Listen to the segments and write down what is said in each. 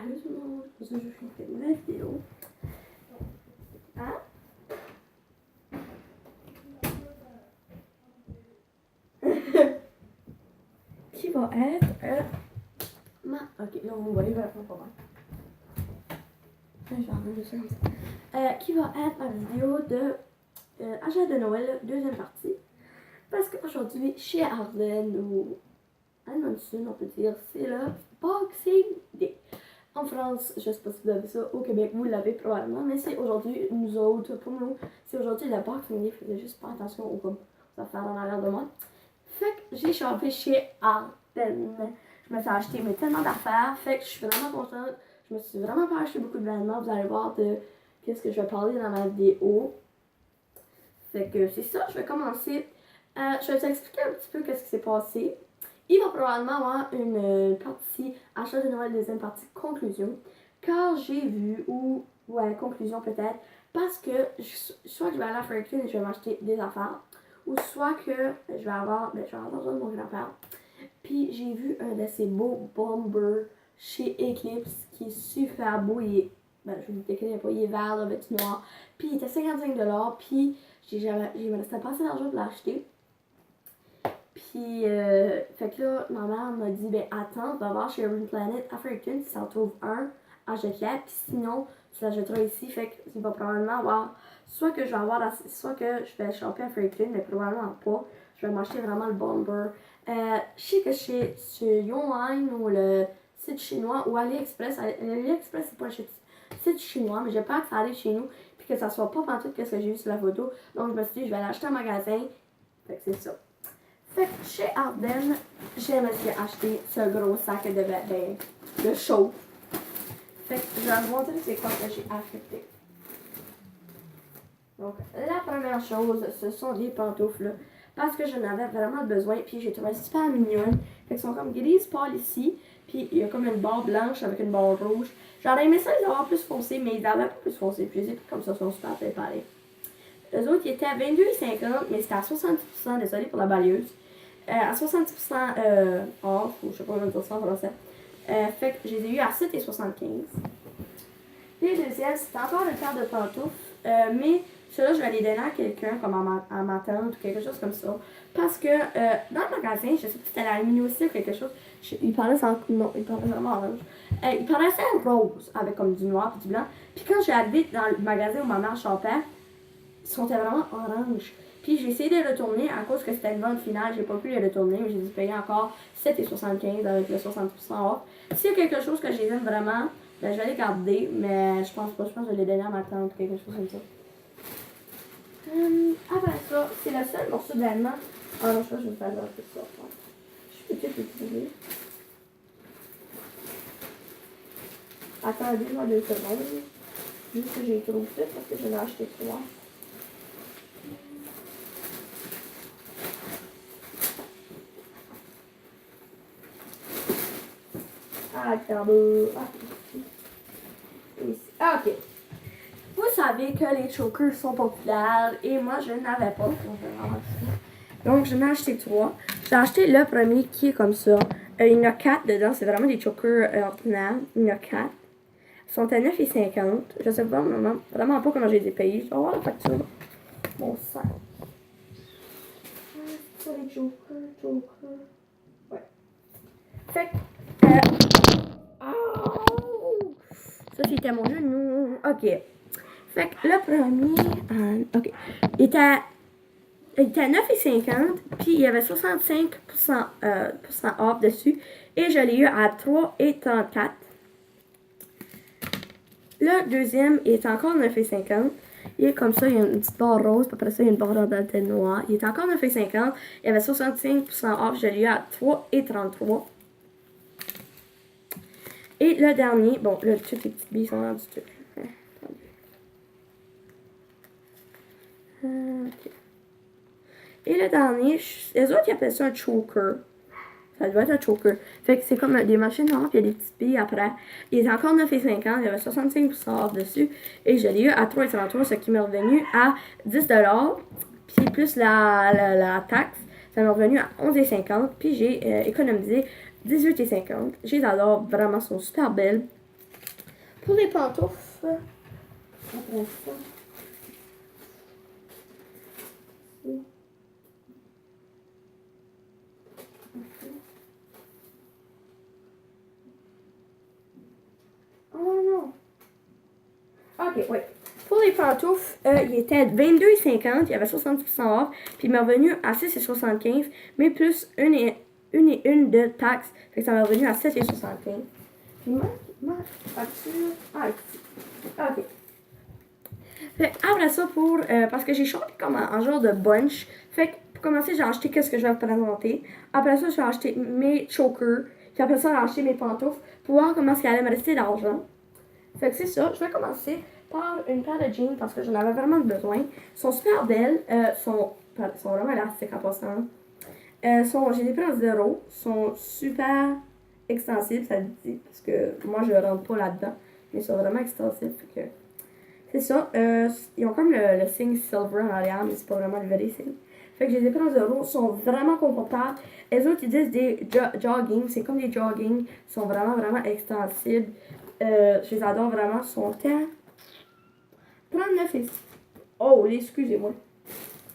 Salut tout le monde, aujourd'hui je fais une nouvelle vidéo. Hein? Qui va être Ok, là on va aller vers le problème. Je vais enlever ça comme ça. Qui va être ma vidéo de achat de Noël, deuxième partie. Parce qu'aujourd'hui, chez Ardennes, ou à Edmonton, on peut dire, c'est le Boxing Day. En France, je sais pas si vous avez ça, au Québec, vous l'avez probablement, mais c'est aujourd'hui, nous autres, pour nous, c'est aujourd'hui le Boxing Day, faisais juste pas attention aux affaires en arrière de moi. Fait que j'ai shoppé chez Ardennes. Je me suis acheté tellement d'affaires, fait que je suis vraiment contente. Je me suis vraiment pas acheté beaucoup de vêtements, vous allez voir de qu'est-ce que je vais parler dans ma vidéo. Fait que c'est ça, je vais commencer. Je vais vous expliquer un petit peu qu'est-ce qui s'est passé. Il va probablement avoir une partie achat de Noël, deuxième partie conclusion. Car j'ai vu, ou ouais, conclusion peut-être, parce que soit je vais aller à Fredericton et je vais m'acheter des affaires, ou soit que je vais avoir besoin de mon grand-père. Puis j'ai vu un de ces beaux bombers chez Eclipse qui est super beau. Il est, je vous décris pas, il est vert avec noir. Puis il était 55$, puis il me restait pas assez d'argent pour l'acheter. Puis, fait que là, ma mère m'a dit, attends, va voir chez Urban Planet à Fredericton, si ça en trouve un, achète-le, puis sinon, tu l'achèteras ici, fait qu'il va probablement avoir, soit que soit que je vais shopper à Fredericton, mais probablement pas, je vais m'acheter vraiment le bomber. Je sais que chez Yongline ou le site chinois ou AliExpress, AliExpress c'est pas un site chinois, mais j'ai peur que ça arrive chez nous, puis que ça soit pas pantoute que ce que j'ai vu sur la photo, donc je me suis dit, je vais l'acheter en magasin, fait que c'est ça. Fait que chez Ardennes, j'ai acheté ce gros sac de chaud. Fait que je vais vous montrer c'est quoi que j'ai acheté. Donc, la première chose, ce sont des pantoufles. Parce que j'en avais vraiment besoin, puis j'ai trouvé super mignonnes. Fait qu'elles sont comme grises pâles ici, puis il y a comme une barre blanche avec une barre rouge. J'aurais aimé ça les avoir plus foncés, mais ils avaient pas plus foncés. Puis je les ai pris comme ça, ils sont super préparés. Les autres, ils étaient à 22,50$, mais c'était à 70%, désolé pour la balieuse. À 70% off, ou je sais pas comment dire ça en français. Fait que je les ai eu à 7,75$. Les deuxièmes, c'était encore une paire de pantoufles, mais ceux-là, je vais les donner à quelqu'un, comme à ma tante ou quelque chose comme ça. Parce que dans le magasin, je sais pas si c'était la Luminosi ou quelque chose, il parlait vraiment orange. Il paraissait rose, avec comme du noir et du blanc. Puis quand j'ai arrivé dans le magasin où ma mère chopait, ils sont vraiment orange. Puis j'ai essayé de les retourner à cause que c'était une vente finale, j'ai pas pu les retourner, mais j'ai dû payer encore 7,75$ avec le 60% off. S'il y a quelque chose que j'aime vraiment, je vais les garder, mais je pense pas, je pense que je vais les donner à ma tante ou quelque chose comme ça. Après ça, c'est le seul morceau d'allemand. Ah non, je pense que je vais faire un peu ça. Je peux peut-être l'utiliser. Attendez-moi 2 secondes. Juste que j'ai trouvé tout parce que je l'ai acheté 3. Ok. Vous savez que les chokers sont populaires et moi je n'avais pas. Donc j'en ai acheté 3. J'ai acheté le premier qui est comme ça. Il y en a 4 dedans, c'est vraiment des chokers ordinaires. Il y en a 4. Ils sont à 9,50$. Je sais pas vraiment pas comment je les ai payés. Je vais voir la facture. Mon sac. C'est les chokers. Ouais. Fait que. Ça, c'était mon genou. Ok. Fait que le premier. Ok. Il était à 9,50$, puis il y avait 65% off dessus. Et je l'ai eu à 3,34$. Le deuxième est encore 9,50$. Il est comme ça, il y a une petite barre rose, puis après ça, il y a une barre en dentelle noire. Il est encore 9,50$. Il y avait 65% off, je l'ai eu à 3,33$. Et le dernier, bon, là, toutes les petites billes sont dans du truc. Ok. Et le dernier, les autres, ils appellent ça un choker. Ça doit être un choker. Fait que c'est comme des machines noires, puis il y a des petites billes après. Il est encore 9,50$, il y avait 65% off dessus. Et je l'ai eu à 3,33$, ce qui m'est revenu à 10$. Puis plus la taxe, ça m'est revenu à 11,50$. Puis j'ai économisé 18,50$. Je les adore, vraiment, elles sont super belles. Pour les pantoufles, après ça. Oh non. Ok, oui. Pour les pantoufles, il était 22,50, il y avait 60% off, puis il m'est revenu à 6,75, mais plus une de taxes, fait que ça m'est revenu à 7,75. Puis ma facture, ici. Ok. Fait, après ça, parce que j'ai chopé comme un genre de bunch, fait que pour commencer, j'ai acheté qu'est-ce que je vais vous présenter. Après ça, j'ai acheté mes chokers, puis après ça, j'ai acheté mes pantoufles, pour voir comment il allait me rester d'argent. Fait que c'est ça, je vais commencer par une paire de jeans parce que j'en avais vraiment besoin. Elles sont super belles, sont vraiment élastiques en passant. J'ai des prix en 0, sont super extensibles, ça le dit, parce que moi je rentre pas là-dedans, mais ils sont vraiment extensibles. Fait que c'est ça, ils ont comme le signe silver en arrière, mais c'est pas vraiment le vrai signe. Fait que j'ai des prix en 0, sont vraiment confortables. Les autres ils disent des jogging, c'est comme des jogging, sont vraiment extensibles. Je les adore vraiment, sont à 39 et... Oh, excusez-moi.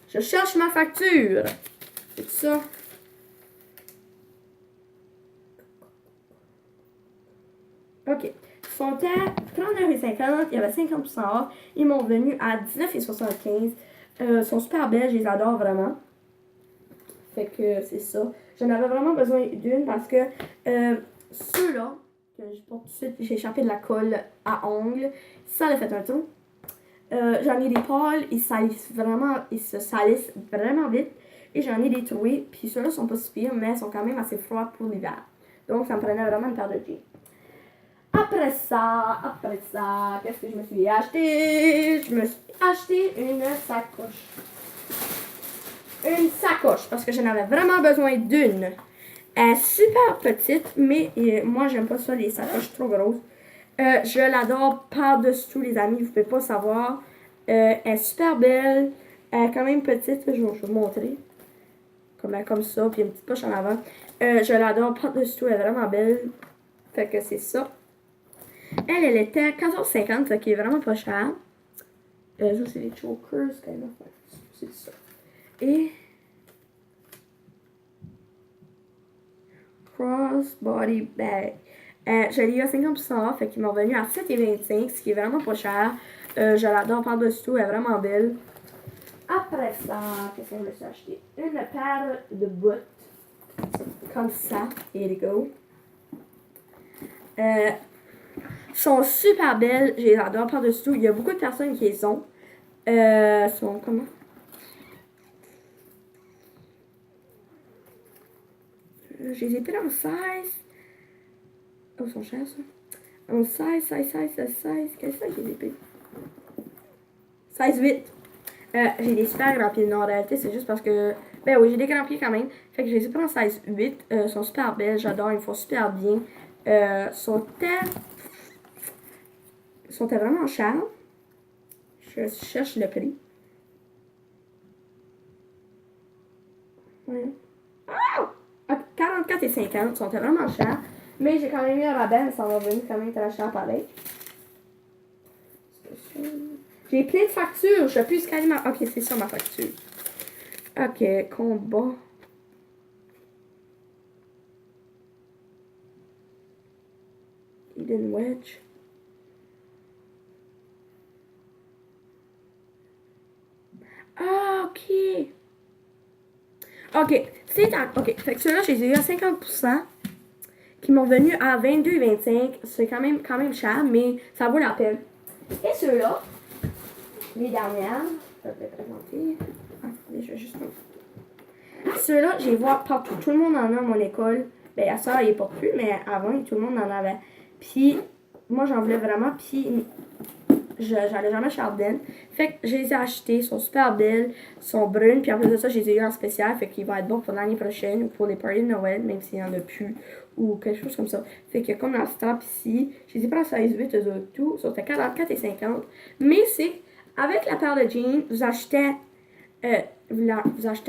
Je cherche ma facture. C'est ça. Ok. Ils sont à 39,50. Il y avait 50% off. Ils m'ont venu à 19,75. Ils sont super belles. Je les adore vraiment. Fait que c'est ça. J'en avais vraiment besoin d'une parce que ceux-là, que je porte tout de suite, j'ai échappé de la colle à ongles. Ça a fait un trou. J'en ai des pâles, ils se salissent vraiment vite. Et j'en ai des troués, puis ceux-là sont pas si pires, mais sont quand même assez froids pour l'hiver. Donc ça me prenait vraiment une paire de jeans. Après ça, qu'est-ce que je me suis acheté? Je me suis acheté une sacoche. Une sacoche, parce que j'en avais vraiment besoin d'une. Elle est super petite, mais moi j'aime pas ça, les sacoches trop grosses. Je l'adore par-dessus tout, les amis, vous pouvez pas savoir. Elle est super belle, elle est quand même petite, je vais vous montrer. Comme ça, puis une petite poche en avant. Je l'adore par-dessus tout, elle est vraiment belle. Fait que c'est ça. Elle était à 14,50, ce qui est vraiment pas cher. Ça, c'est les chokers, quand même. C'est ça. Et crossbody bag. Je l'ai eu à 50% off, fait qu'il m'a revenu à 7,25, ce qui est vraiment pas cher. Je l'adore par-dessus tout, elle est vraiment belle. Après ça, qu'est-ce que je me suis acheté? Une paire de bottes. Comme ça. Here you go. Sont super belles, je les adore par-dessus tout. Il y a beaucoup de personnes qui les ont. Sont comment? Je les ai pris en 16. Oh, ils sont chers, ça. En 16. Qu'est-ce que j'ai pris? 16,8. J'ai des super grands pieds. Non, en réalité, c'est juste parce que... Ben oui, j'ai des grands pieds quand même. Fait que je les ai pris en 16,8. Ils sont super belles, j'adore, ils me font super bien. Sont vraiment chers. Je cherche le prix. Ouais. Ah! 44,50, sont vraiment chers. Mais j'ai quand même eu un rabais, ça m'a venu quand même très cher pareil. J'ai plein de factures, je peux plus scanner ma... Ok, c'est ça ma facture. Ok, combat. Hidden Wedge. Ah, ok. Ok, ok, fait que ceux-là, je les ai eu à 50%, qui m'ont venu à 22,25. C'est quand même cher, mais ça vaut la peine. Et ceux-là, les dernières, je vais les présenter. Attendez, je vais juste... Ceux-là, je les vois partout. Tout le monde en a à mon école. Ben, à ça, ils portent plus, mais avant, tout le monde en avait. Puis, moi, j'en voulais vraiment. Puis, j'allais jamais chez Ardennes. Fait que je les ai achetés. Ils sont super belles. Ils sont brunes. Puis, en plus de ça, je les ai eu en spécial. Fait qu'ils vont être bons pour l'année prochaine ou pour les parties de Noël, même s'il n'y en a plus. Ou quelque chose comme ça. Fait que, comme dans ce stamp ici, je les ai pris en 16,8, eux autres, tout. Ils sont à 44,50. Mais c'est, avec la paire de jeans, vous achetez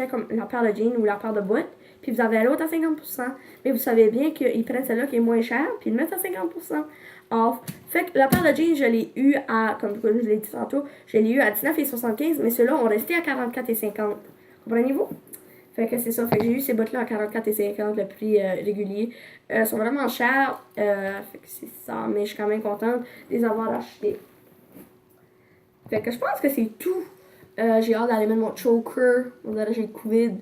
comme la paire de jeans ou la paire de bottes, puis vous avez l'autre à 50%. Mais vous savez bien qu'ils prennent celle-là qui est moins chère, puis ils le mettent à 50% off. Fait que la paire de jeans, je l'ai eu à, comme je l'ai dit tantôt, je l'ai eu à 19,75, mais ceux-là ont resté à 44,50. Comprenez-vous? Fait que c'est ça. Fait que j'ai eu ces bottes-là à 44,50, le prix régulier. Elles sont vraiment chères. Fait que c'est ça. Mais je suis quand même contente de les avoir achetées. Fait que je pense que c'est tout. J'ai hâte d'aller mettre mon choker. On dirait que j'ai le COVID.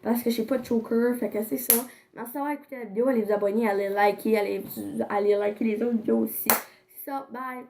Parce que j'ai pas de choker. Fait que c'est ça. Merci d'avoir écouté la vidéo. Allez vous abonner, allez liker, allez liker les autres vidéos aussi. C'est ça. Bye.